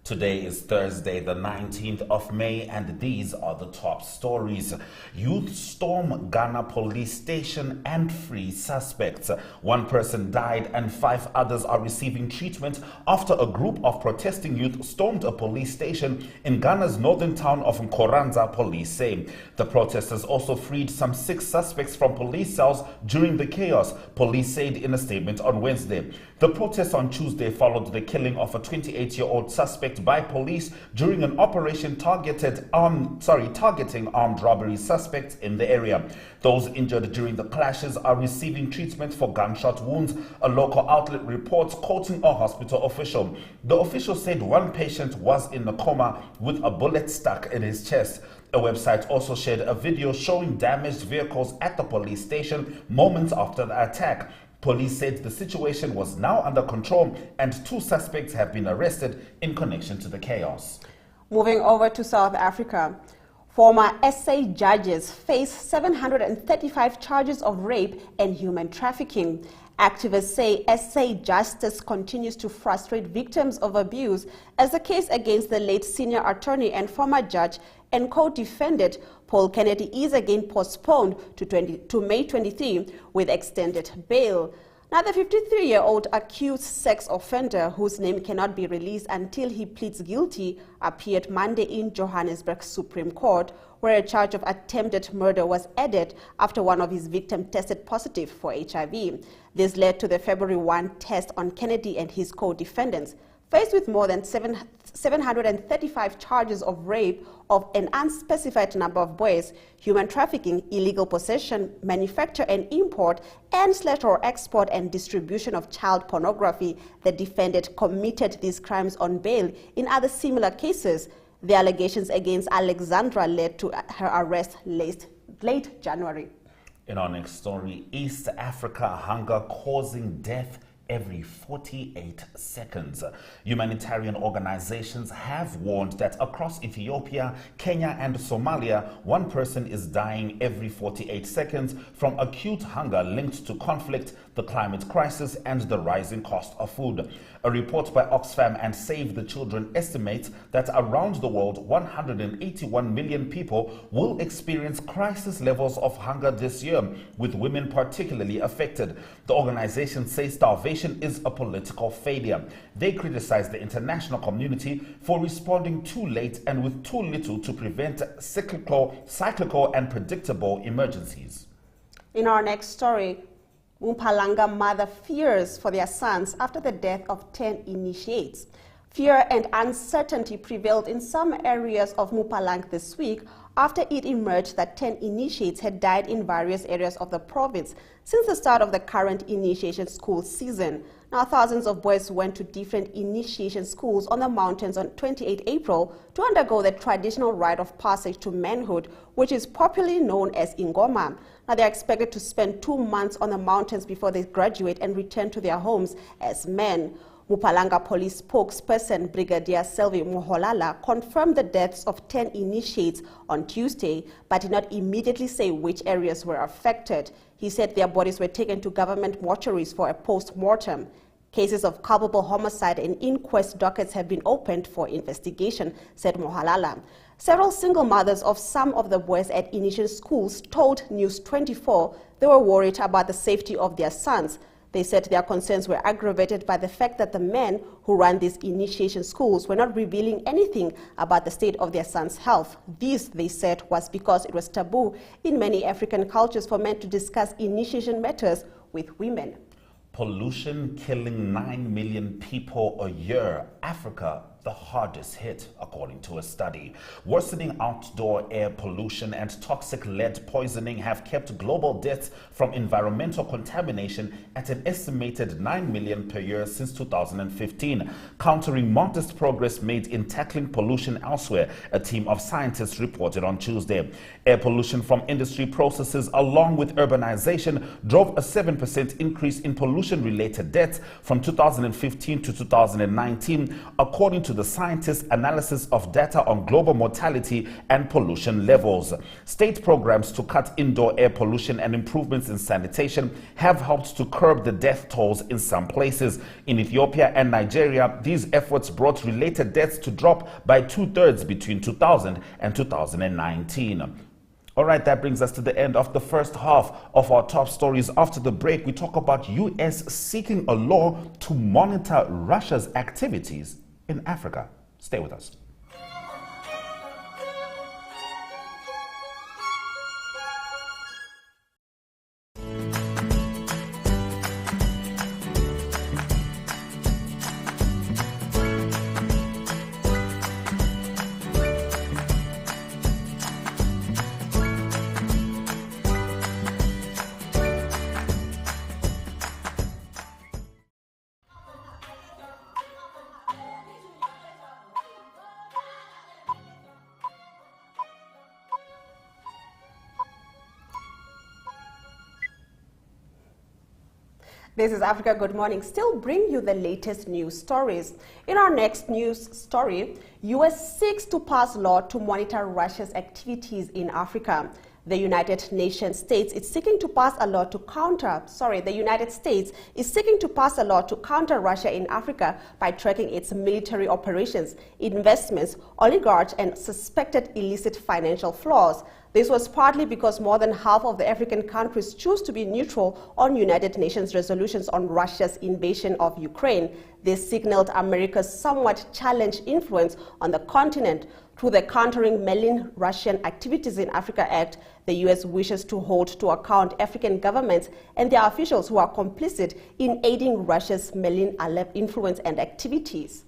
Today is Thursday, the 19th of May, and these are the top stories. Youth storm Ghana police station and free suspects. One person died and 5 others are receiving treatment after a group of protesting youth stormed a police station in Ghana's northern town of Nkoranza, police say. The protesters also freed some 6 suspects from police cells during the chaos, police said in a statement on Wednesday. The protests on Tuesday followed the killing of a 28-year-old suspect by police during an operation targeting armed robbery suspects in the area. Those injured during the clashes are receiving treatment for gunshot wounds, a local outlet reports, quoting a hospital official. The official said one patient was in a coma with a bullet stuck in his chest. A website also shared a video showing damaged vehicles at the police station moments after the attack. Police said the situation was now under control and 2 suspects have been arrested in connection to the chaos. Moving over to South Africa, former SA judges face 735 charges of rape and human trafficking. Activists say SA justice continues to frustrate victims of abuse as the case against the late senior attorney and former judge and co-defendant Paul Kennedy is again postponed to May 23 with extended bail. Now, the 53-year-old accused sex offender, whose name cannot be released until he pleads guilty, appeared Monday in Johannesburg Supreme Court, where a charge of attempted murder was added after one of his victims tested positive for HIV. This led to the February 1 test on Kennedy and his co-defendants. Faced with more than 735 charges of rape of an unspecified number of boys, human trafficking, illegal possession, manufacture and import, and or export and distribution of child pornography, the defendant committed these crimes on bail. In other similar cases, the allegations against Alexandra led to her arrest late January. In our next story, East Africa hunger causing death every 48 seconds. Humanitarian organizations have warned that across Ethiopia, Kenya and Somalia, one person is dying every 48 seconds from acute hunger linked to conflict, the climate crisis and the rising cost of food. A report by Oxfam and Save the Children estimates that around the world, 181 million people will experience crisis levels of hunger this year, with women particularly affected. The organization says starvation is a political failure. They criticize the international community for responding too late and with too little to prevent cyclical and predictable emergencies. In our next story, Mpumalanga mother fears for their sons after the death of 10 initiates. Fear and uncertainty prevailed in some areas of Mpumalanga this week after it emerged that 10 initiates had died in various areas of the province since the start of the current initiation school season. Now, thousands of boys went to different initiation schools on the mountains on 28 April to undergo the traditional rite of passage to manhood, which is popularly known as Ingoma. Now, they're expected to spend 2 months on the mountains before they graduate and return to their homes as men. Mpumalanga police spokesperson Brigadier Selvi Moholala confirmed the deaths of 10 initiates on Tuesday, but did not immediately say which areas were affected. He said their bodies were taken to government mortuaries for a post-mortem. Cases of culpable homicide and inquest dockets have been opened for investigation, said Mohalala. Several single mothers of some of the boys at initial schools told News 24 they were worried about the safety of their sons. They said their concerns were aggravated by the fact that the men who ran these initiation schools were not revealing anything about the state of their sons' health. This, they said, was because it was taboo in many African cultures for men to discuss initiation matters with women. Pollution killing 9 million people a year. Africa, the hardest hit, according to a study. Worsening outdoor air pollution and toxic lead poisoning have kept global deaths from environmental contamination at an estimated 9 million per year since 2015, countering modest progress made in tackling pollution elsewhere, a team of scientists reported on Tuesday. Air pollution from industry processes along with urbanization drove a 7% increase in pollution-related deaths from 2015 to 2019, according to to the scientists' analysis of data on global mortality and pollution levels. State programs to cut indoor air pollution and improvements in sanitation have helped to curb the death tolls in some places. In Ethiopia and Nigeria, these efforts brought related deaths to drop by 2/3 between 2000 and 2019. All right, that brings us to the end of the first half of our top stories. After the break, we talk about US seeking a law to monitor Russia's activities in Africa. Stay with us. This is Africa Good Morning. Still bring you the latest news stories. In our next news story, US seeks to pass law to monitor Russia's activities in Africa. The United States is seeking to pass a law to counter Russia in Africa by tracking its military operations, investments, oligarchs, and suspected illicit financial flows. This was partly because more than half of the African countries choose to be neutral on United Nations resolutions on Russia's invasion of Ukraine. This signaled America's somewhat challenged influence on the continent. Through the Countering Malign Russian Activities in Africa Act, the U.S. wishes to hold to account African governments and their officials who are complicit in aiding Russia's malign influence and activities.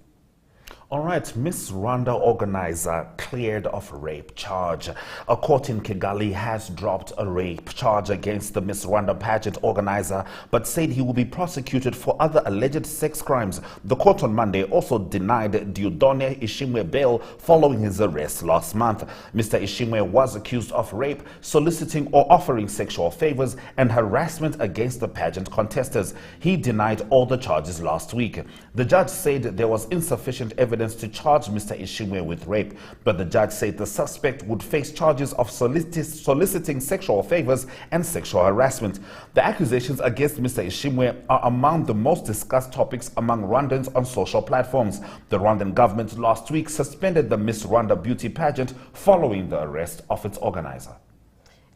All right, Miss Rwanda organizer cleared of rape charge. A court in Kigali has dropped a rape charge against the Miss Rwanda pageant organizer, but said he will be prosecuted for other alleged sex crimes. The court on Monday also denied Dieudonné Ishimwe bail following his arrest last month. Mr. Ishimwe was accused of rape, soliciting or offering sexual favors, and harassment against the pageant contestants. He denied all the charges last week. The judge said there was insufficient evidence to charge Mr. Ishimwe with rape, but the judge said the suspect would face charges of soliciting sexual favors and sexual harassment. The accusations against Mr. Ishimwe are among the most discussed topics among Rwandans on social platforms. The Rwandan government last week suspended the Miss Rwanda beauty pageant following the arrest of its organizer.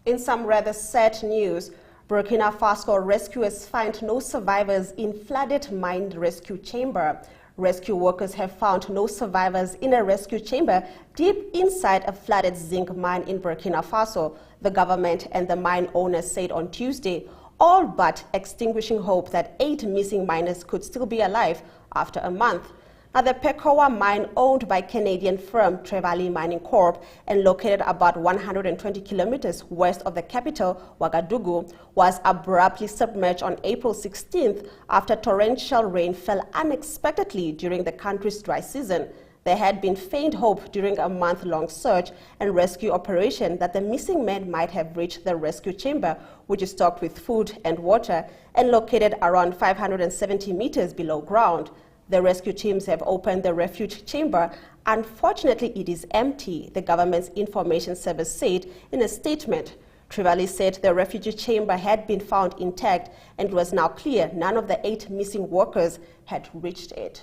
In some rather sad news, Burkina Faso rescuers find no survivors in flooded mine rescue chamber. Rescue workers have found no survivors in a rescue chamber deep inside a flooded zinc mine in Burkina Faso, the government and the mine owners said on Tuesday, all but extinguishing hope that 8 missing miners could still be alive after a month. Now, the Pekowa mine, owned by Canadian firm Trevali Mining Corp. And located about 120 kilometers west of the capital, Ouagadougou, was abruptly submerged on April 16th after torrential rain fell unexpectedly during the country's dry season. There had been faint hope during a month-long search and rescue operation that the missing men might have reached the rescue chamber, which is stocked with food and water and located around 570 meters below ground. The rescue teams have opened the refuge chamber. Unfortunately, it is empty, the government's information service said in a statement. Trevali said the refugee chamber had been found intact and it was now clear none of the 8 missing workers had reached it.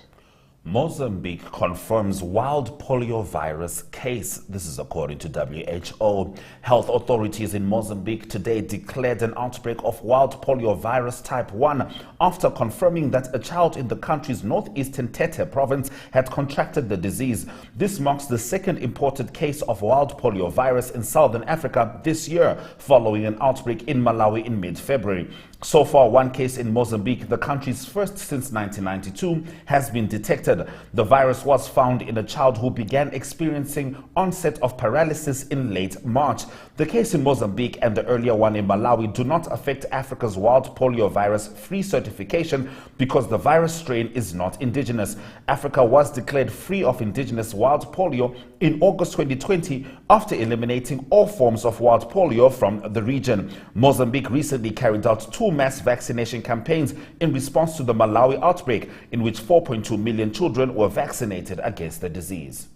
Mozambique confirms wild poliovirus case. This is according to WHO. Health authorities in Mozambique today declared an outbreak of wild poliovirus type 1 after confirming that a child in the country's northeastern Tete province had contracted the disease. This marks the second imported case of wild poliovirus in southern Africa this year, following an outbreak in Malawi in mid-February. So far, one case in Mozambique, the country's first since 1992, has been detected. The virus was found in a child who began experiencing onset of paralysis in late March. The case in Mozambique and the earlier one in Malawi do not affect Africa's wild poliovirus free certification because the virus strain is not indigenous. Africa was declared free of indigenous wild polio in August 2020 after eliminating all forms of wild polio from the region. Mozambique recently carried out 2 mass vaccination campaigns in response to the Malawi outbreak, in which 4.2 million children were vaccinated against the disease.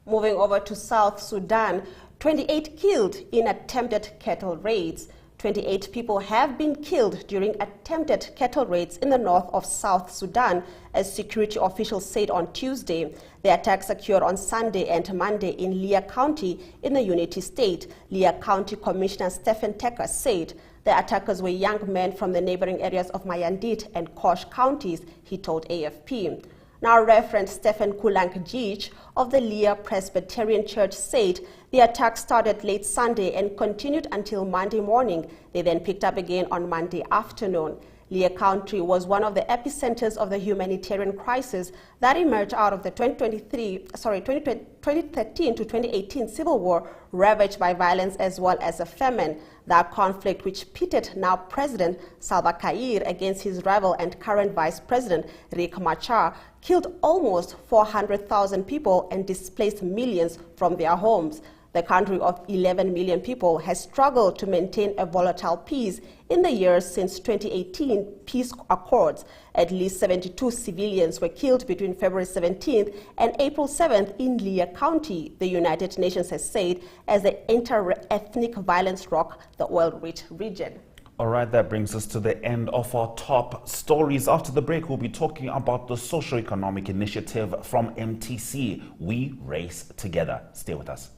Moving over to South Sudan, 28 killed in attempted cattle raids. 28 people have been killed during attempted cattle raids in the north of South Sudan, as security officials said on Tuesday. The attacks occurred on Sunday and Monday in Leah County in the Unity State. Leah County Commissioner Stephen Tecker said the attackers were young men from the neighboring areas of Mayandit and Kosh counties, he told AFP. Now, Reverend Stephen Kulangjich of the Leah Presbyterian Church said the attack started late Sunday and continued until Monday morning. They then picked up again on Monday afternoon. Leah County was one of the epicenters of the humanitarian crisis that emerged out of the 2013 to 2018 civil war, ravaged by violence as well as a famine. That conflict, which pitted now President Salva Kiir against his rival and current Vice President Riek Machar, killed almost 400,000 people and displaced millions from their homes. The country of 11 million people has struggled to maintain a volatile peace in the years since 2018 peace accords. At least 72 civilians were killed between February 17th and April 7th in Leah County, the United Nations has said, as the inter-ethnic violence rocked the oil-rich region. All right, that brings us to the end of our top stories. After the break, we'll be talking about the socio-economic initiative from MTC, We Race Together. Stay with us.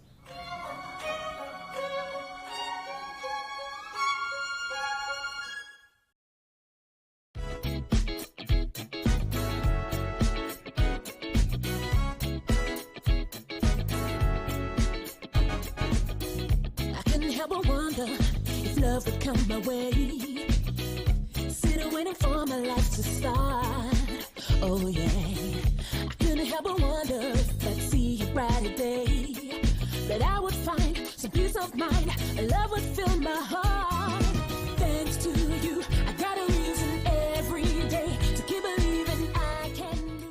Love would come my way, sitting waiting for my life to start. Oh yeah, I couldn't help but wonder if I'd see a brighter day, that I would find some peace of mind, and love would fill my heart. Thanks to you, I got a reason every day to keep believing I can do.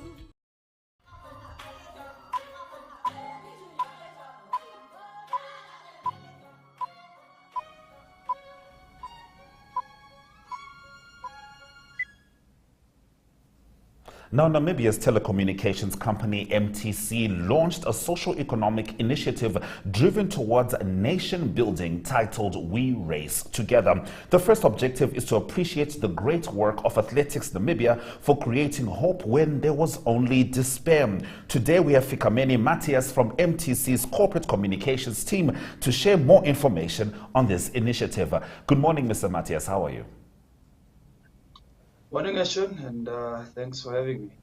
Now, Namibia's telecommunications company MTC launched a socio-economic initiative driven towards nation building titled We Race Together. The first objective is to appreciate the great work of Athletics Namibia for creating hope when there was only despair. Today, we have Fikameni Matthias from MTC's corporate communications team to share more information on this initiative. Good morning, Mr. Matthias. How are you? Morning, Ashwin, and thanks for having me.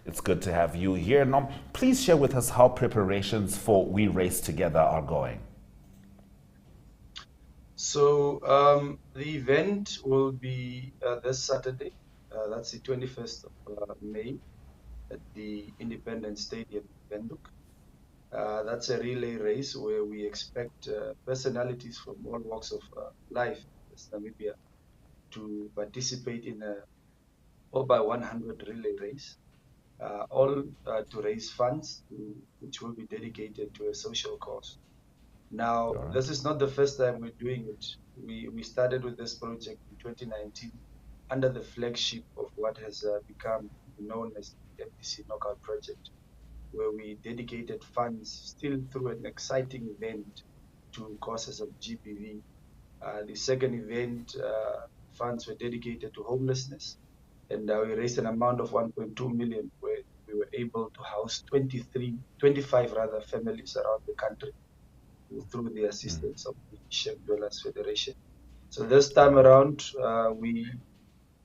It's good to have you here. Now, please share with us how preparations for We Race Together are going. So, the event will be this Saturday, that's the 21st of May, at the Independence Stadium in Windhoek. That's a relay race where we expect personalities from all walks of life in Namibia to participate in a 4x100 relay race, all to raise funds which will be dedicated to a social cause. Now, this is not the first time we're doing it. We started with this project in 2019 under the flagship of what has become known as the MTC Knockout Project, where we dedicated funds still through an exciting event to causes of GBV. The second event, funds were dedicated to homelessness, and we raised an amount of 1.2 million, where we were able to house 25 families around the country through the assistance of the Ship Dwellers Federation. So this time around, we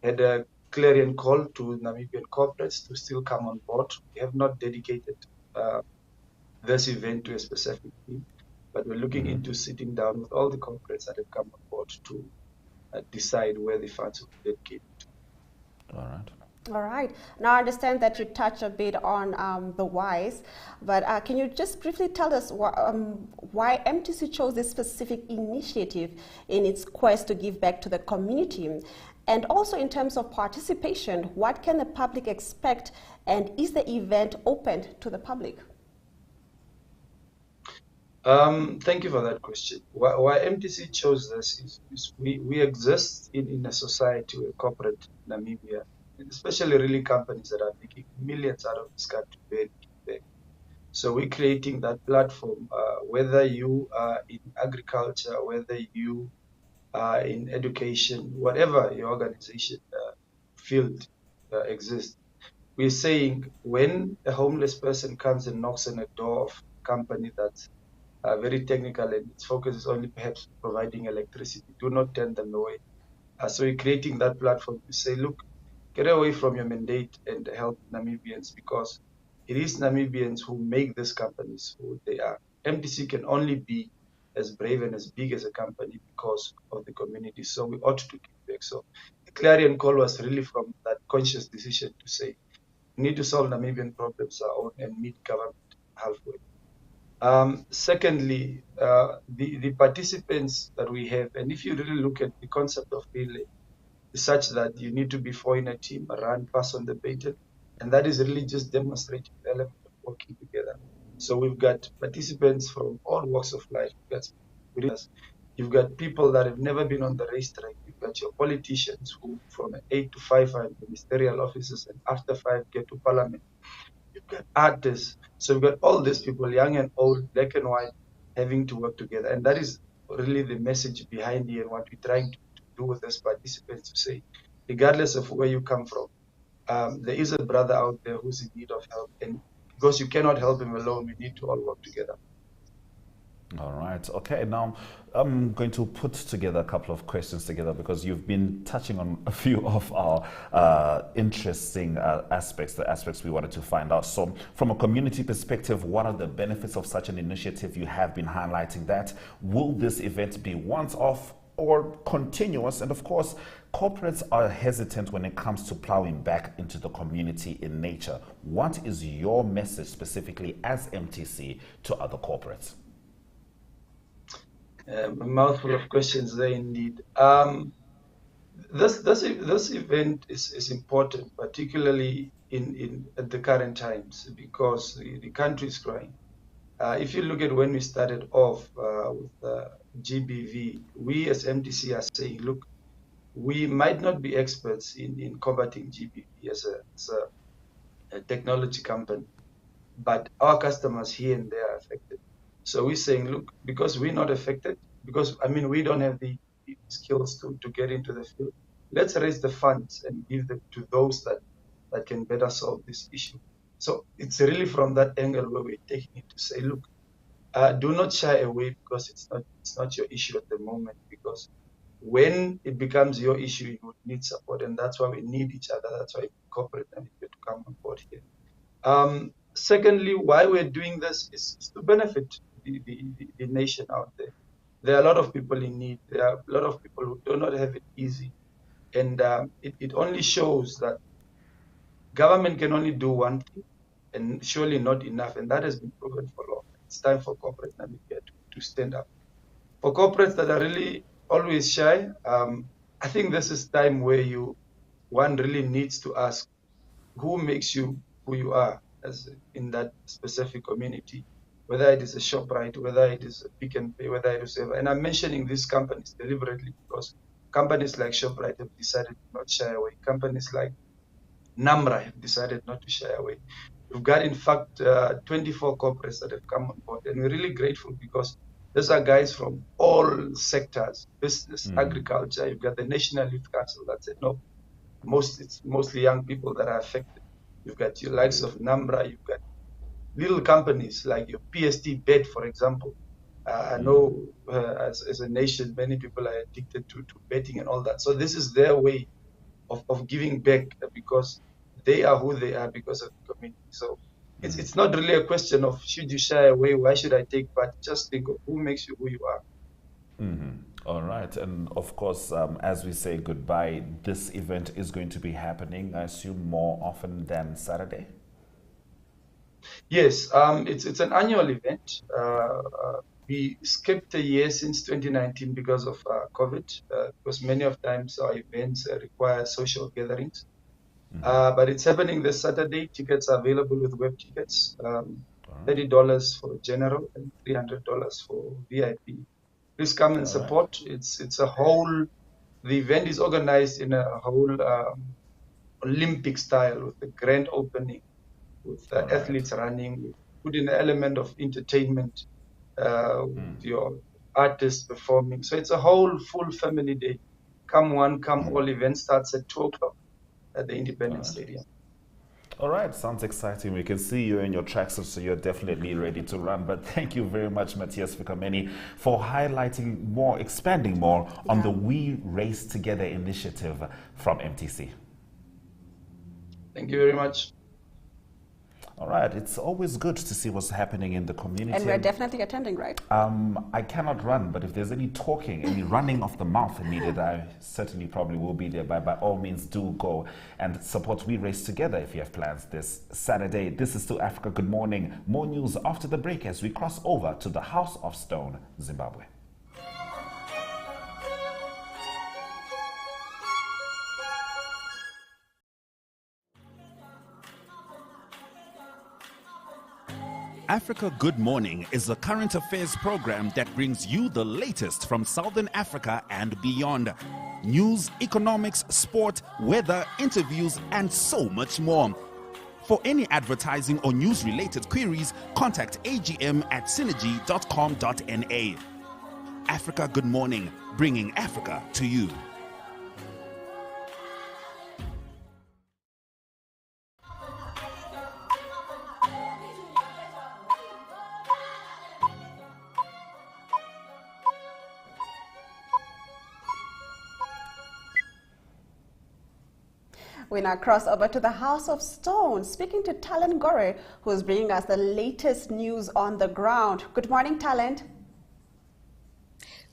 had a clarion call to Namibian corporates to still come on board. We have not dedicated this event to a specific theme, but we're looking into sitting down with all the corporates that have come on board to decide where the funds will be dedicated to. All right. Now, I understand that you touched a bit on the whys, but can you just briefly tell us why MTC chose this specific initiative in its quest to give back to the community? And also in terms of participation, what can the public expect, and is the event open to the public? Thank you for that question. Why MTC chose this is we exist in a society where corporate Namibia, especially really companies that are making millions out of this country, very big. So we're creating that platform, whether you are in agriculture, whether you are in education, whatever your organization field exists. We're saying when a homeless person comes and knocks on a door of a company that's very technical and its focus is only perhaps providing electricity, do not turn them away. So we're creating that platform to say, look, get away from your mandate and help Namibians, because it is Namibians who make these companies who they are. MTC can only be as brave and as big as a company because of the community. So we ought to give back. So the clarion call was really from that conscious decision to say, we need to solve Namibian problems our own and meet government halfway. Secondly, the participants that we have, and if you really look at the concept of relay, is such that you need to be four in a team, run, pass on the baton, and that is really just demonstrating the element of working together. So we've got participants from all walks of life. You've got people that have never been on the racetrack. You've got your politicians who, from 8 to 5, are in ministerial offices, and after 5 get to parliament. You've got artists. So we've got all these people, young and old, black and white, having to work together. And that is really the message behind here and what we're trying to do with these participants, to say, regardless of where you come from, there is a brother out there who's in need of help. And because you cannot help him alone, we need to all work together. All right. Okay. Now, I'm going to put together a couple of questions together because you've been touching on a few of our interesting aspects, the aspects we wanted to find out. So, from a community perspective, what are the benefits of such an initiative? You have been highlighting that. Will this event be once off or continuous? And of course, corporates are hesitant when it comes to plowing back into the community in nature. What is your message specifically as MTC to other corporates? A mouthful of questions there indeed. This event is important, particularly in at the current times, because the country is growing. If you look at when we started off with GBV, we as MTC are saying, look, we might not be experts in combating GBV as a technology company, but our customers here and there are affected. So we're saying, look, because we're not affected, because we don't have the skills to get into the field, let's raise the funds and give them to those that can better solve this issue. So it's really from that angle where we're taking it to say, look, do not shy away, because it's not your issue at the moment, because when it becomes your issue, you would need support, and that's why we need each other. That's why corporate and to come on board here. Secondly, why we're doing this is to benefit the nation out there. There are a lot of people in need. There are a lot of people who do not have it easy. And it only shows that government can only do one thing, and surely not enough. And that has been proven for long. It's time for corporate Namibia to stand up. For corporates that are really always shy, I think this is time where one really needs to ask, who makes you who you are as in that specific community, whether it is a ShopRite, whether it is a Pick and Pay, whether it is ever. And I'm mentioning these companies deliberately because companies like ShopRite have decided not to shy away. Companies like Namra have decided not to shy away. We've got, in fact, 24 corporates that have come on board, and we're really grateful because these are guys from all sectors, business, agriculture. You've got the National Youth Council that said, no, it's mostly young people that are affected. You've got your likes of Namra, you've got little companies like your PST Bet, for example. I know as a nation, many people are addicted to betting and all that. So this is their way of giving back, because they are who they are because of the community. So it's not really a question of should you shy away, why should I take part? Just think of who makes you who you are. All right. And of course, as we say goodbye, this event is going to be happening, I assume, more often than Saturday? Yes, it's an annual event. We skipped a year since 2019 because of COVID, because many of times our events require social gatherings. But it's happening this Saturday. Tickets are available with web tickets. $30 for general and $300 for VIP. Please come and support. It's a whole. The event is organized in a whole Olympic style with the grand opening, with athletes running. We put in an element of entertainment, with your artists performing. So it's a whole full family day. Come one, come all. Event starts at 2 o'clock at the Independence Stadium. All right, sounds exciting. We can see you in your tracksuit, so you're definitely ready to run. But thank you very much, Matthias Fikameni, for highlighting more, expanding more on the We Race Together initiative from MTC. Thank you very much. All right, it's always good to see what's happening in the community. And we're definitely attending, right? I cannot run, but if there's any talking, any running of the mouth needed, I certainly probably will be there. By all means, do go and support We Race Together if you have plans this Saturday. This is Still Africa. Good morning. More news after the break as we cross over to the House of Stone, Zimbabwe. Africa Good Morning is a current affairs program that brings you the latest from Southern Africa and beyond. News, economics, sport, weather, interviews, and so much more. For any advertising or news-related queries, contact agm@synergy.com.na. Africa Good Morning, bringing Africa to you. We now cross over to the House of Stone, speaking to Talent Gore, who is bringing us the latest news on the ground. Good morning, Talent.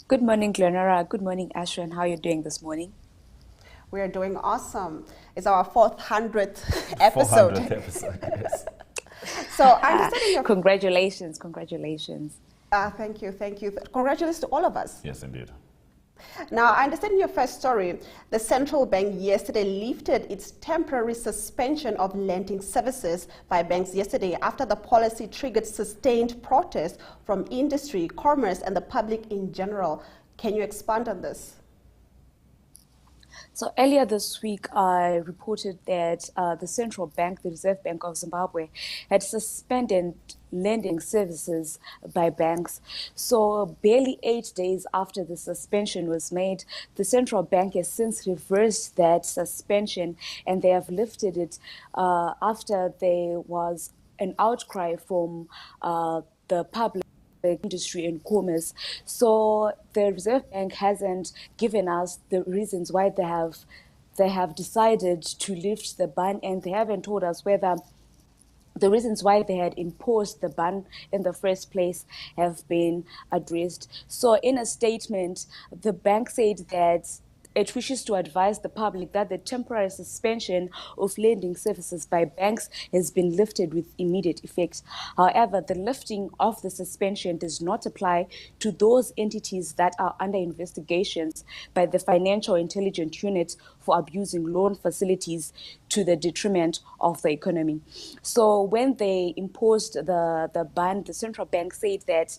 Good morning, Glenora. Good morning, Ashwin. How are you doing this morning? We are doing awesome. It's our 400th episode. 400th episode, yes. So I understand your... Congratulations, congratulations. Thank you, thank you. Congratulations to all of us. Yes, indeed. Now, I understand in your first story, the central bank yesterday lifted its temporary suspension of lending services by banks yesterday after the policy triggered sustained protest from industry, commerce, and the public in general. Can you expand on this? So earlier this week, I reported that the central bank, the Reserve Bank of Zimbabwe, had suspended lending services by banks. So barely 8 days after the suspension was made, the central bank has since reversed that suspension, and they have lifted it after there was an outcry from the public, industry and commerce. So the Reserve Bank hasn't given us the reasons why they have decided to lift the ban, and they haven't told us whether the reasons why they had imposed the ban in the first place have been addressed. So in a statement, the bank said that it wishes to advise the public that the temporary suspension of lending services by banks has been lifted with immediate effect. However, the lifting of the suspension does not apply to those entities that are under investigations by the Financial Intelligence Unit for abusing loan facilities to the detriment of the economy. So when they imposed the ban, the central bank said that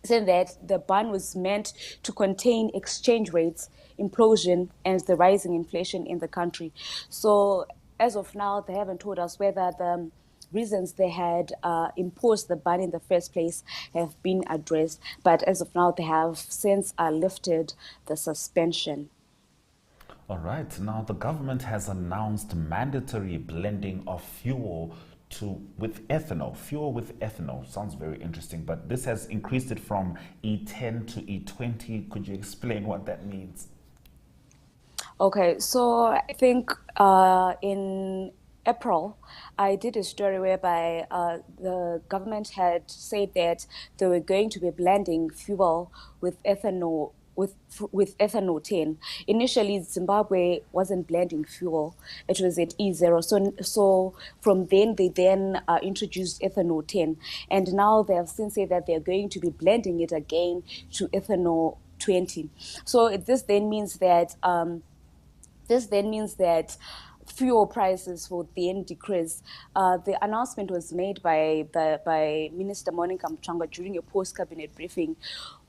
the ban was meant to contain exchange rates implosion and the rising inflation in the country. So as of now, they haven't told us whether the reasons they had imposed the ban in the first place have been addressed. But as of now, they have since lifted the suspension. All right. Now, the government has announced mandatory blending of fuel with ethanol. Fuel with ethanol sounds very interesting, but this has increased it from E10 to E20. Could you explain what that means? Okay, so I think in April, I did a story whereby the government had said that they were going to be blending fuel with ethanol with ethanol 10. Initially, Zimbabwe wasn't blending fuel; it was at E0. So from then they introduced ethanol 10, and now they have since said that they are going to be blending it again to ethanol 20. So this then means that fuel prices will then decrease. The announcement was made by Minister Monica Mchanga during a post-cabinet briefing,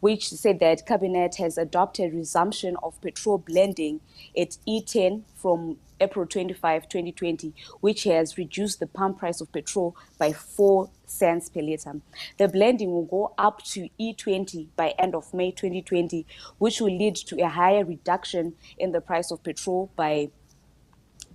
which said that cabinet has adopted resumption of petrol blending at E10 from April 25, 2020, which has reduced the pump price of petrol by 4 cents per litre. The blending will go up to E20 by end of May 2020, which will lead to a higher reduction in the price of petrol by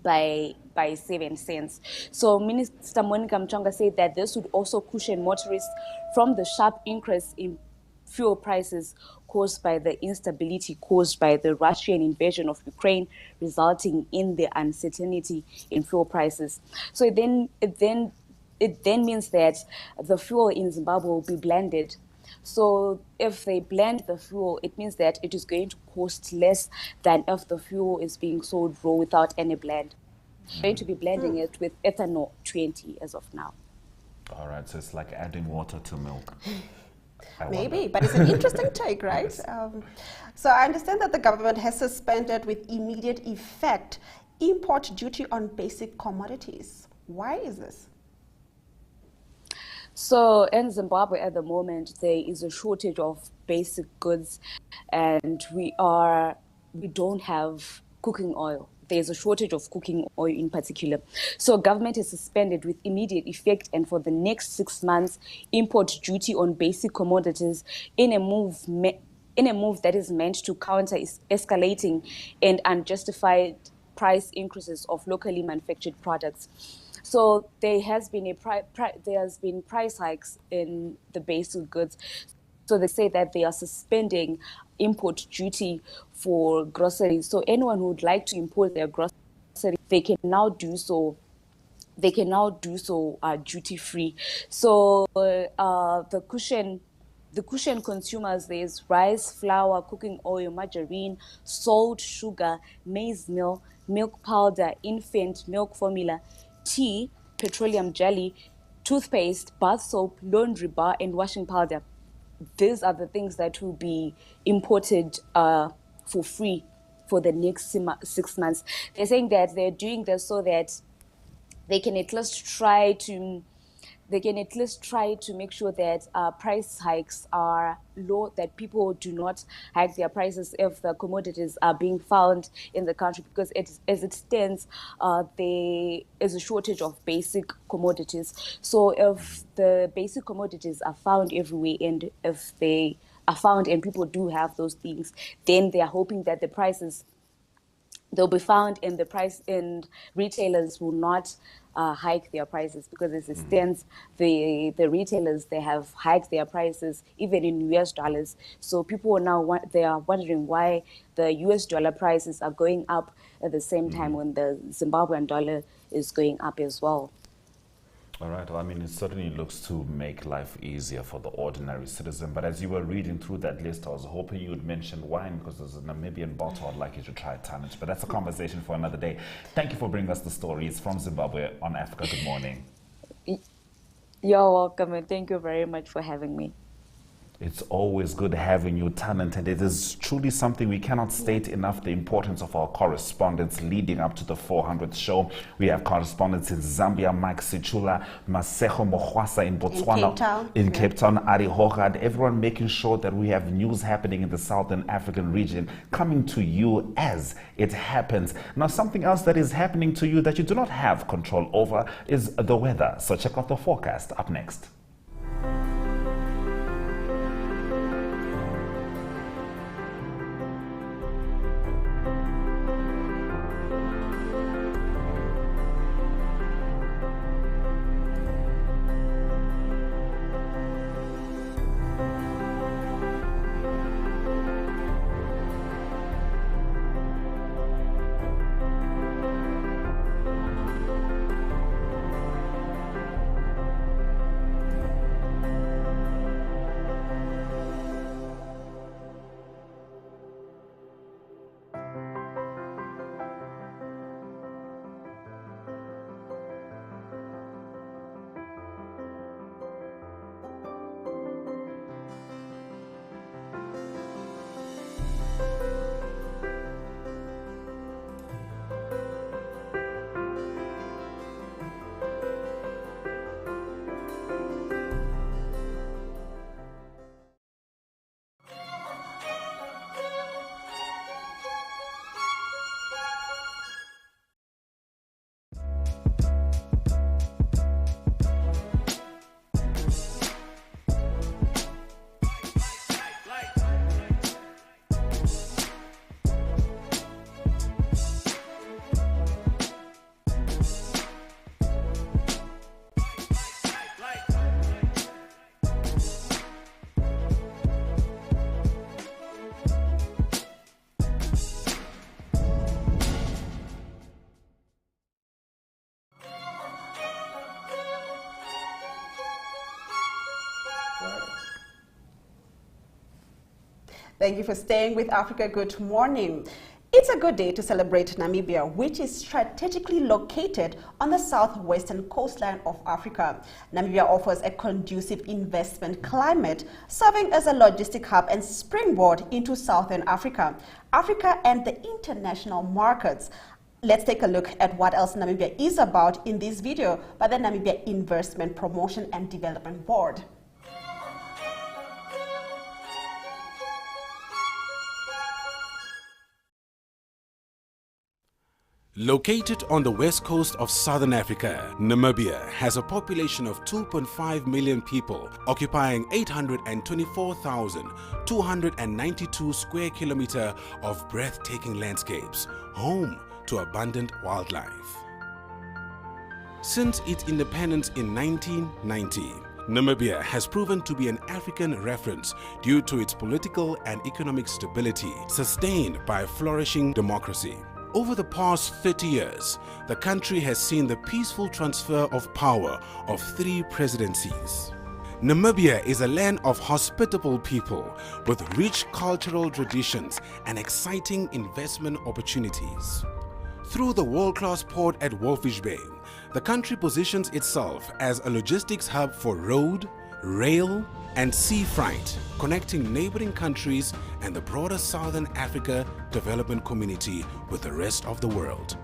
7 cents. So Minister Monica Mchanga said that this would also cushion motorists from the sharp increase in fuel prices caused by the instability caused by the Russian invasion of Ukraine, resulting in the uncertainty in fuel prices. So it then means that the fuel in Zimbabwe will be blended. So if they blend the fuel, it means that it is going to cost less than if the fuel is being sold raw without any blend. We're going to be blending it with ethanol 20 as of now. All right, so it's like adding water to milk. Maybe, but it's an interesting take, right? Yes. So I understand that the government has suspended with immediate effect import duty on basic commodities. Why is this? So in Zimbabwe at the moment, there is a shortage of basic goods, and we don't have cooking oil. There's a shortage of cooking oil in particular. So government has suspended with immediate effect and for the next 6 months import duty on basic commodities in a move that is meant to counter escalating and unjustified price increases of locally manufactured products. So there has been price hikes in the basic goods. So they say that they are suspending import duty for groceries. So anyone who would like to import their groceries, they can now do so. They can now do so duty free. So the cushion consumers, there's rice, flour, cooking oil, margarine, salt, sugar, maize meal, milk powder, infant milk formula, tea, petroleum jelly, toothpaste, bath soap, laundry bar, and washing powder. These are the things that will be imported for free for the next 6 months. They're saying that they're doing this so that they can at least try to make sure that price hikes are low, that people do not hike their prices if the commodities are being found in the country, because as it stands, there is a shortage of basic commodities. So if the basic commodities are found everywhere, and if they are found and people do have those things, then they are hoping that the prices, they'll be found in the price, and retailers will not hike their prices, because as it stands, the retailers, they have hiked their prices even in US dollars. So people are now they are wondering why the US dollar prices are going up at the same time when the Zimbabwean dollar is going up as well. All right. Well, I mean, it certainly looks to make life easier for the ordinary citizen. But as you were reading through that list, I was hoping you would mention wine, because there's a Namibian bottle I'd like you to try, Tanit. But that's a conversation for another day. Thank you for bringing us the stories from Zimbabwe on Africa. Good morning. You're welcome, and thank you very much for having me. It's always good having you, Tanit, and it is truly something we cannot state enough, the importance of our correspondence leading up to the 400th show. We have correspondents in Zambia, Mike Sichula, Masejo Mohwasa in Botswana, in Cape Town, Ari Hogad, everyone making sure that we have news happening in the Southern African region coming to you as it happens. Now, something else that is happening to you that you do not have control over is the weather. So check out the forecast up next. Thank you for staying with Africa. Good morning. It's a good day to celebrate Namibia, which is strategically located on the southwestern coastline of Africa. Namibia offers a conducive investment climate, serving as a logistic hub and springboard into southern Africa, and the international markets. Let's take a look at what else Namibia is about in this video by the Namibia Investment Promotion and Development Board. Located on the west coast of southern Africa, Namibia has a population of 2.5 million people, occupying 824,292 square kilometers of breathtaking landscapes, home to abundant wildlife. Since its independence in 1990, Namibia has proven to be an African reference due to its political and economic stability, sustained by a flourishing democracy. Over the past 30 years, the country has seen the peaceful transfer of power of 3 presidencies. Namibia is a land of hospitable people with rich cultural traditions and exciting investment opportunities. Through the world-class port at Walvis Bay, the country positions itself as a logistics hub for road, rail, and sea freight, connecting neighboring countries and the broader Southern Africa development community with the rest of the world.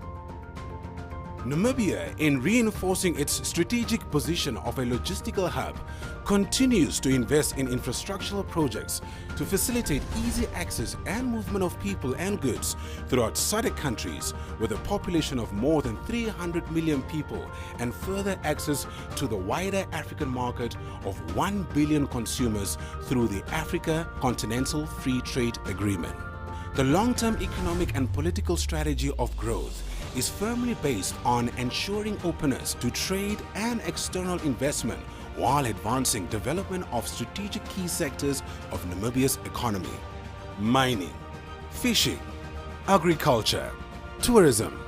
Namibia, in reinforcing its strategic position of a logistical hub, continues to invest in infrastructural projects to facilitate easy access and movement of people and goods throughout SADC countries with a population of more than 300 million people and further access to the wider African market of 1 billion consumers through the Africa Continental Free Trade Agreement. The long-term economic and political strategy of growth is firmly based on ensuring openness to trade and external investment while advancing development of strategic key sectors of Namibia's economy: mining, fishing, agriculture, tourism,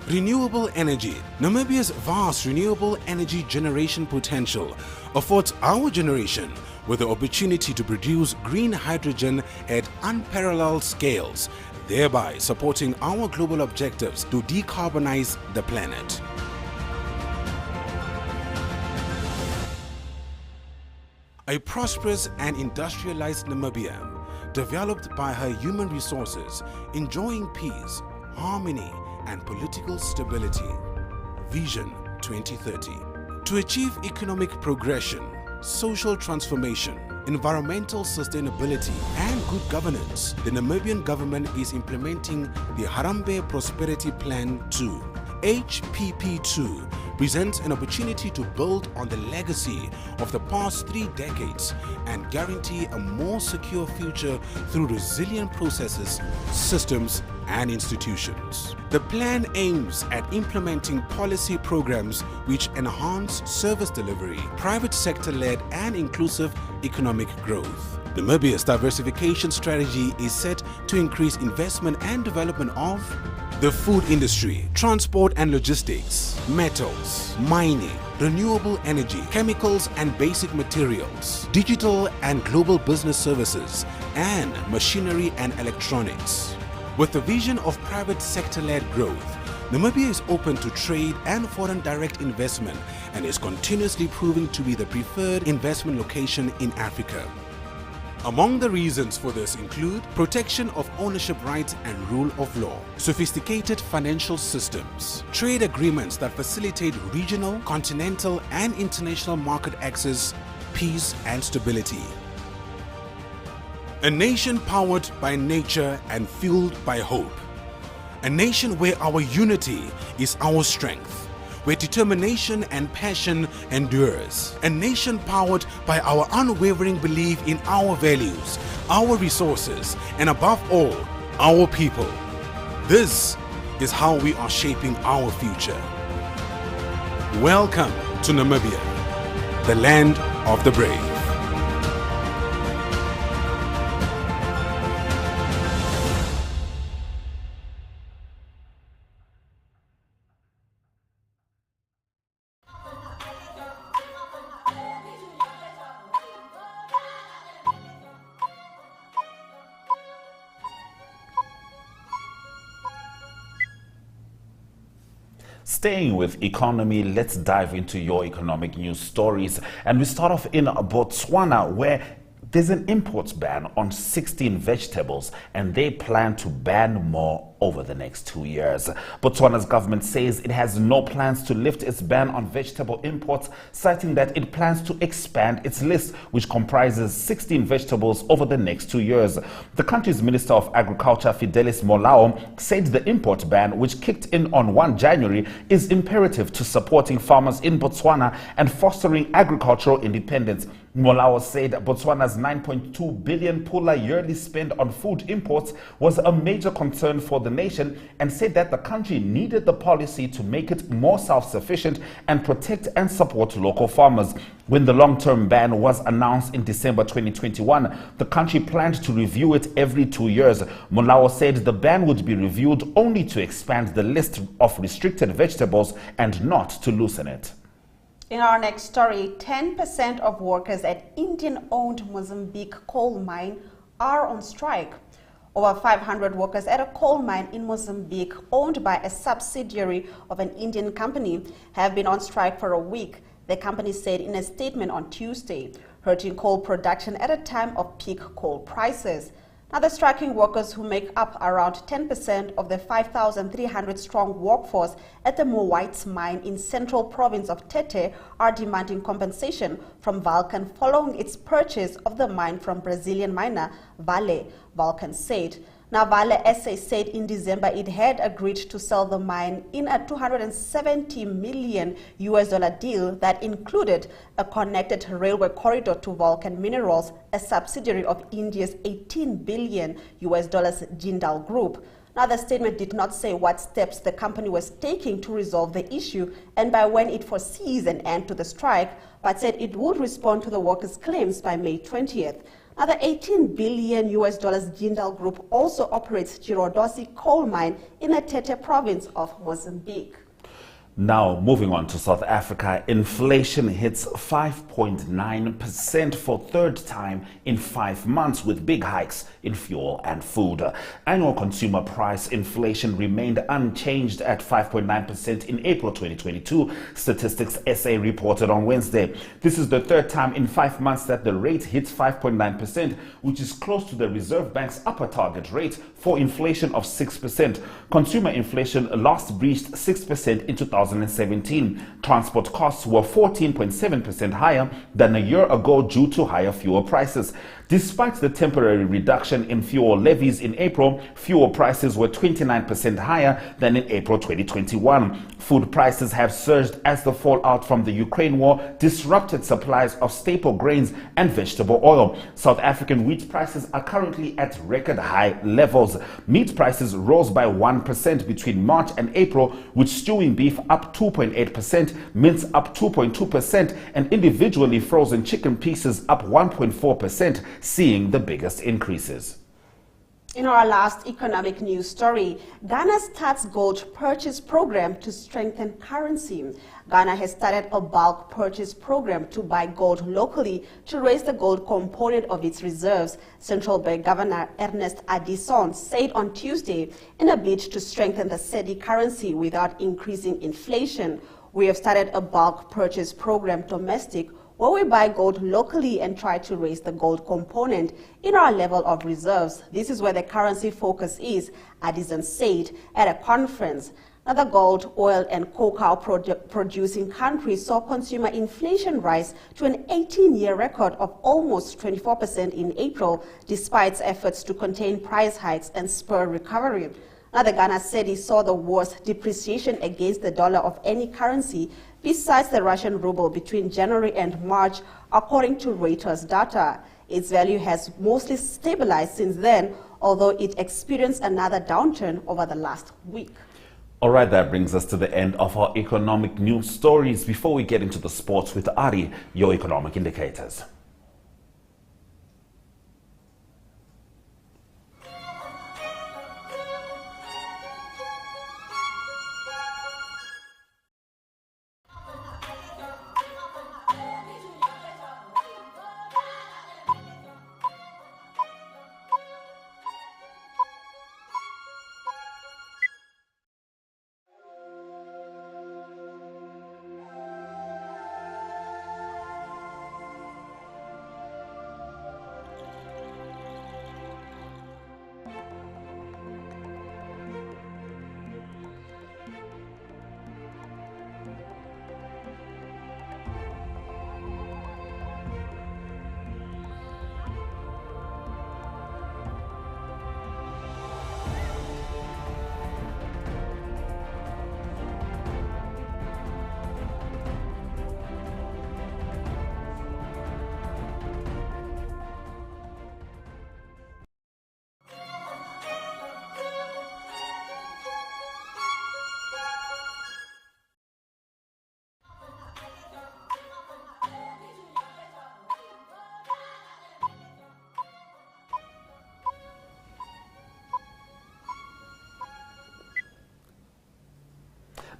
renewable energy. Namibia's vast renewable energy generation potential affords our generation with the opportunity to produce green hydrogen at unparalleled scales, thereby supporting our global objectives to decarbonize the planet. A prosperous and industrialized Namibia, developed by her human resources, enjoying peace, harmony, and political stability. Vision 2030. To achieve economic progression, social transformation, environmental sustainability, and good governance, the Namibian government is implementing the Harambee Prosperity Plan 2. HPP2 presents an opportunity to build on the legacy of the past 3 decades and guarantee a more secure future through resilient processes, systems, and institutions. The plan aims at implementing policy programs which enhance service delivery, private sector-led and inclusive economic growth. Namibia's diversification strategy is set to increase investment and development of the food industry, transport and logistics, metals, mining, renewable energy, chemicals and basic materials, digital and global business services, and machinery and electronics. With the vision of private sector-led growth, Namibia is open to trade and foreign direct investment and is continuously proving to be the preferred investment location in Africa. Among the reasons for this include protection of ownership rights and rule of law, sophisticated financial systems, trade agreements that facilitate regional, continental, and international market access, peace, and stability. A nation powered by nature and fueled by hope. A nation where our unity is our strength, where determination and passion endures. A nation powered by our unwavering belief in our values, our resources, and above all, our people. This is how we are shaping our future. Welcome to Namibia, the land of the brave. Staying with economy, let's dive into your economic news stories. And we start off in Botswana, where there's an import ban on 16 vegetables, and they plan to ban more over the next 2 years. Botswana's government says it has no plans to lift its ban on vegetable imports, citing that it plans to expand its list, which comprises 16 vegetables over the next 2 years. The country's Minister of Agriculture, Fidelis Molao, said the import ban, which kicked in on 1 January, is imperative to supporting farmers in Botswana and fostering agricultural independence. Molao said Botswana's 9.2 billion pula yearly spend on food imports was a major concern for the nation, and said that the country needed the policy to make it more self-sufficient and protect and support local farmers. When the long-term ban was announced in December 2021, the country planned to review it every 2 years. Molao said the ban would be reviewed only to expand the list of restricted vegetables and not to loosen it. In our next story, 10% of workers at Indian-owned Mozambique coal mine are on strike. Over 500 workers at a coal mine in Mozambique, owned by a subsidiary of an Indian company, have been on strike for a week, the company said in a statement on Tuesday, hurting coal production at a time of peak coal prices. Now, the striking workers, who make up around 10% of the 5,300 strong workforce at the Mowites mine in central province of Tete, are demanding compensation from Vulcan following its purchase of the mine from Brazilian miner Vale, Vulcan said. Now, Vale SA said in December it had agreed to sell the mine in a $270 million deal that included a connected railway corridor to Vulcan Minerals, a subsidiary of India's $18 billion Jindal Group. Now, the statement did not say what steps the company was taking to resolve the issue and by when it foresees an end to the strike, but said it would respond to the workers' claims by May 20th. Now, the $18 billion Jindal Group also operates Girodosi coal mine in the Tete province of Mozambique. Now, moving on to South Africa, inflation hits 5.9% for third time in 5 months, with big hikes in fuel and food. Annual consumer price inflation remained unchanged at 5.9% in April 2022, Statistics SA reported on Wednesday. This is the third time in 5 months that the rate hits 5.9%, which is close to the Reserve Bank's upper target rate for inflation of 6%. Consumer inflation last breached 6% in 2017. Transport costs were 14.7% higher than a year ago due to higher fuel prices. Despite the temporary reduction in fuel levies in April, fuel prices were 29% higher than in April 2021. Food prices have surged as the fallout from the Ukraine war disrupted supplies of staple grains and vegetable oil. South African wheat prices are currently at record high levels. Meat prices rose by 1% between March and April, with stewing beef up 2.8%, mince up 2.2%, and individually frozen chicken pieces up 1.4%, seeing the biggest increases. In our last economic news story, Ghana starts gold purchase program to strengthen currency. Ghana has started a bulk purchase program to buy gold locally to raise the gold component of its reserves, Central Bank Governor Ernest Addison said on Tuesday, in a bid to strengthen the steady currency without increasing inflation. We have started a bulk purchase program domestic, where we buy gold locally and try to raise the gold component in our level of reserves. This is where the currency focus is, Addison said at a conference. Now, the gold, oil and cocoa producing countries saw consumer inflation rise to an 18-year record of almost 24% in April, despite efforts to contain price hikes and spur recovery. Now, the Ghana said it saw the worst depreciation against the dollar of any currency besides the Russian ruble between January and March, according to Reuters data. Its value has mostly stabilized since then, although it experienced another downturn over the last week. All right, that brings us to the end of our economic news stories. Before we get into the sports with Ari, your economic indicators.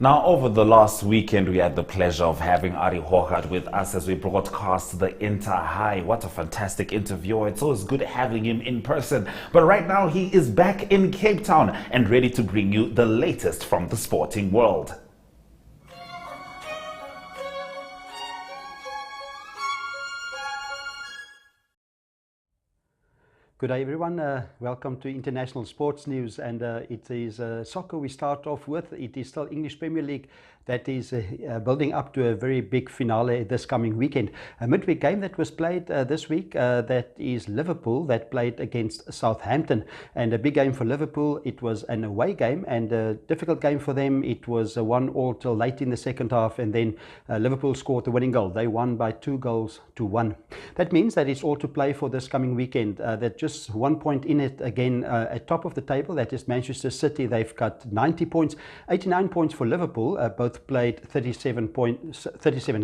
Now, over the last weekend, we had the pleasure of having Ari Hogat with us as we broadcast the Inter High. What a fantastic interview. It's always good having him in person. But right now, he is back in Cape Town and ready to bring you the latest from the sporting world. Good day everyone, welcome to International Sports News, and it is soccer we start off with. It is still English Premier League that is building up to a very big finale this coming weekend. A midweek game that was played this week, that is Liverpool that played against Southampton, and a big game for Liverpool. It was an away game and a difficult game for them. It was 1-1 till late in the second half, and then Liverpool scored the winning goal. They won by 2-1. That means that it's all to play for this coming weekend. That just 1 point in it again at top of the table. That is Manchester City. They've got 90 points, 89 points for Liverpool. Both played 37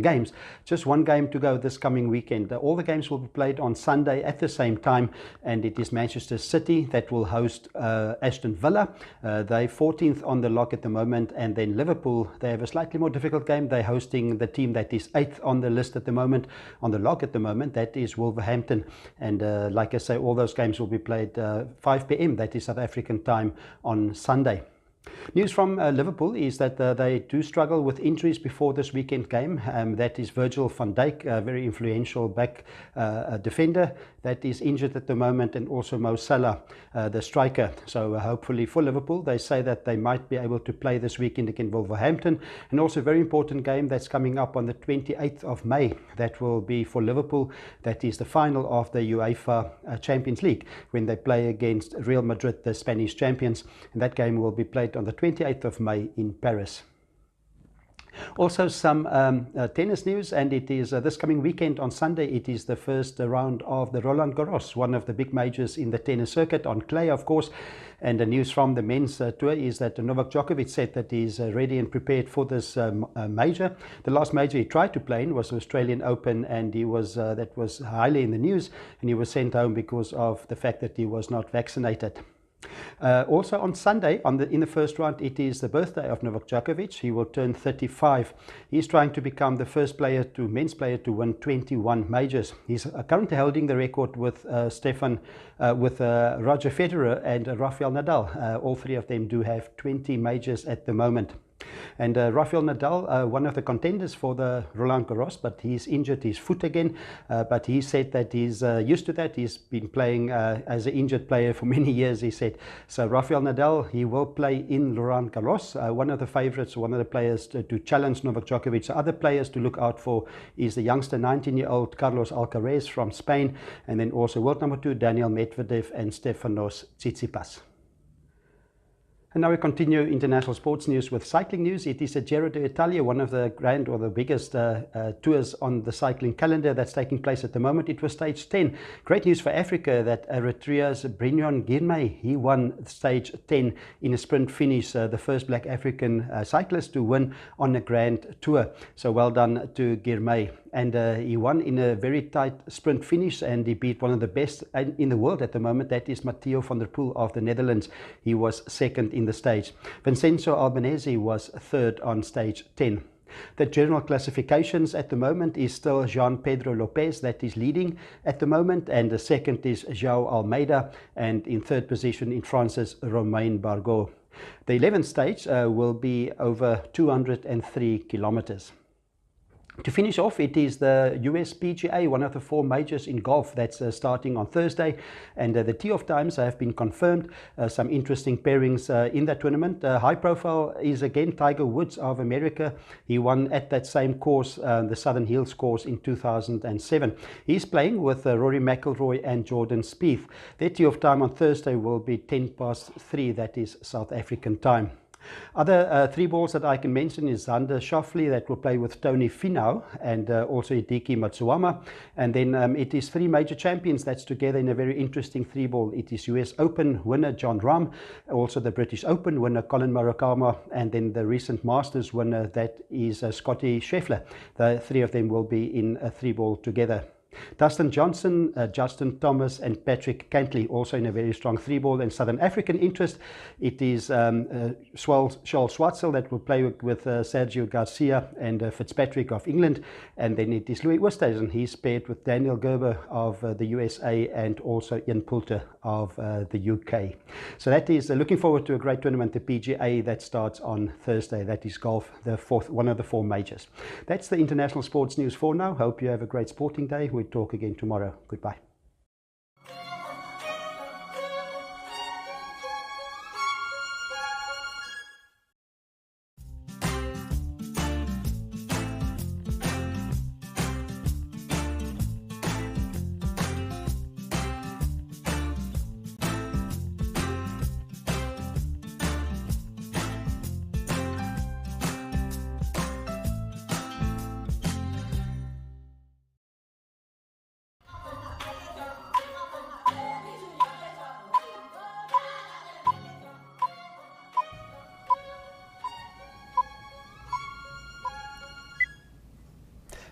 games. Just one game to go this coming weekend. All the games will be played on Sunday at the same time, and it is Manchester City that will host Aston Villa. They're 14th on the log at the moment, and then Liverpool, they have a slightly more difficult game. They're hosting the team that is 8th on the list at the moment, on the log at the moment. That is Wolverhampton, and like I say, all those games will be played 5 p.m. that is South African time on Sunday. News from Liverpool is that they do struggle with injuries before this weekend game. That is Virgil van Dijk, a very influential back defender, that is injured at the moment, and also Mo Salah, the striker. So hopefully for Liverpool, they say that they might be able to play this weekend against Wolverhampton. And also a very important game that's coming up on the 28th of May. That will be for Liverpool. That is the final of the UEFA Champions League, when they play against Real Madrid, the Spanish champions. And that game will be played on the 28th of May in Paris. Also some tennis news, and it is this coming weekend on Sunday. It is the first round of the Roland Garros, one of the big majors in the tennis circuit, on clay of course. And the news from the men's tour is that Novak Djokovic said that he's ready and prepared for this major. The last major he tried to play in was the Australian Open, and he was that was highly in the news, and he was sent home because of the fact that he was not vaccinated. Also on Sunday, in the first round, it is the birthday of Novak Djokovic. He will turn 35. He's trying to become the first men's player to win 21 majors. He's currently holding the record with Roger Federer and Rafael Nadal. All three of them do have 20 majors at the moment. And Rafael Nadal, one of the contenders for the Roland Garros, but he's injured his foot again. But he said that he's used to that. He's been playing as an injured player for many years, he said. So Rafael Nadal, he will play in Roland Garros. One of the favorites, one of the players to challenge Novak Djokovic. Other players to look out for is the youngster 19-year-old Carlos Alcaraz from Spain, and then also world number 2 Daniel Medvedev and Stefanos Tsitsipas. And now we continue international sports news with cycling news. It is a Giro d'Italia, one of the grand or the biggest tours on the cycling calendar that's taking place at the moment. It was stage 10. Great news for Africa that Eritrea's Brignon Girmay, he won stage 10 in a sprint finish, the first black African cyclist to win on a grand tour. So well done to Girmay. And he won in a very tight sprint finish, and he beat one of the best in the world at the moment. That is Mathieu van der Poel of the Netherlands. He was second in the stage. Vincenzo Albanese was third on stage 10. The general classifications at the moment is still Jean Pedro Lopez that is leading at the moment, and the second is João Almeida, and in third position in France is Romain Bargaud. The 11th stage will be over 203 kilometers. To finish off, it is the US PGA, one of the 4 majors in golf that's starting on Thursday, and the tee-off times have been confirmed. Some interesting pairings in that tournament. High profile is again Tiger Woods of America. He won at that same course, the Southern Hills course, in 2007. He's playing with Rory McIlroy and Jordan Spieth. Their tee-off time on Thursday will be 3:10, that is South African time. Other 3 balls that I can mention is Xander Schauffele that will play with Tony Finau, and also Hideki Matsuyama. And then it is 3 major champions that's together in a very interesting 3 ball. It is US Open winner John Rahm, also the British Open winner Colin Morikawa, and then the recent Masters winner, that is Scottie Scheffler. The 3 of them will be in a 3 ball together. Dustin Johnson, Justin Thomas and Patrick Cantley also in a very strong 3-ball. And Southern African interest, it is Charles Schwartzel that will play with Sergio Garcia and Fitzpatrick of England. And then it is Louis Oosthuizen. He's paired with Daniel Gerber of the USA and also Ian Poulter of the UK. So that is looking forward to a great tournament, the PGA, that starts on Thursday. That is golf, one of the 4 majors. That's the international sports news for now. Hope you have a great sporting day. We'll talk again tomorrow. Goodbye.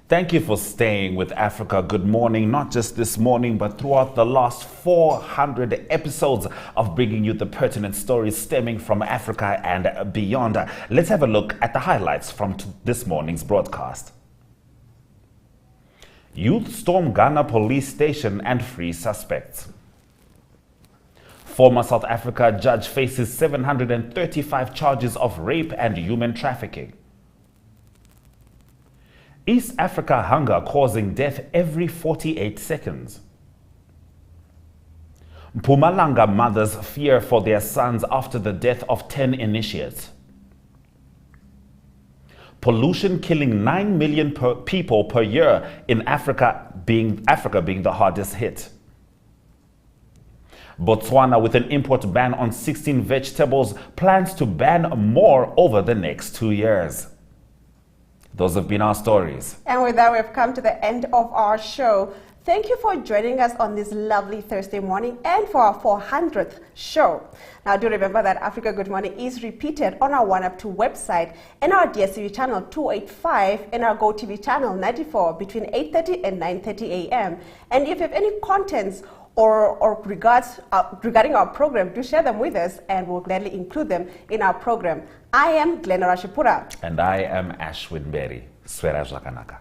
Thank you for staying with Africa Good Morning, not just this morning, but throughout the last 400 episodes of bringing you the pertinent stories stemming from Africa and beyond. Let's have a look at the highlights from this morning's broadcast. Youth storm Ghana police station and free suspects. Former South Africa judge faces 735 charges of rape and human trafficking. East Africa hunger causing death every 48 seconds. Mpumalanga mothers fear for their sons after the death of 10 initiates. Pollution killing 9 million people per year in Africa being the hardest hit. Botswana, with an import ban on 16 vegetables, plans to ban more over the next 2 years. Those have been our stories. And with that, we've come to the end of our show. Thank you for joining us on this lovely Thursday morning and for our 400th show. Now, do remember that Africa Good Morning is repeated on our 1up2 website and our DSTV channel 285 and our Gotv channel 94 between 8:30 and 9:30 a.m. And if you have any contents or regarding our program, do share them with us and we'll gladly include them in our program. I am Glenn Rashipura. And I am Ashwin Berry. Swera Zwakanaka.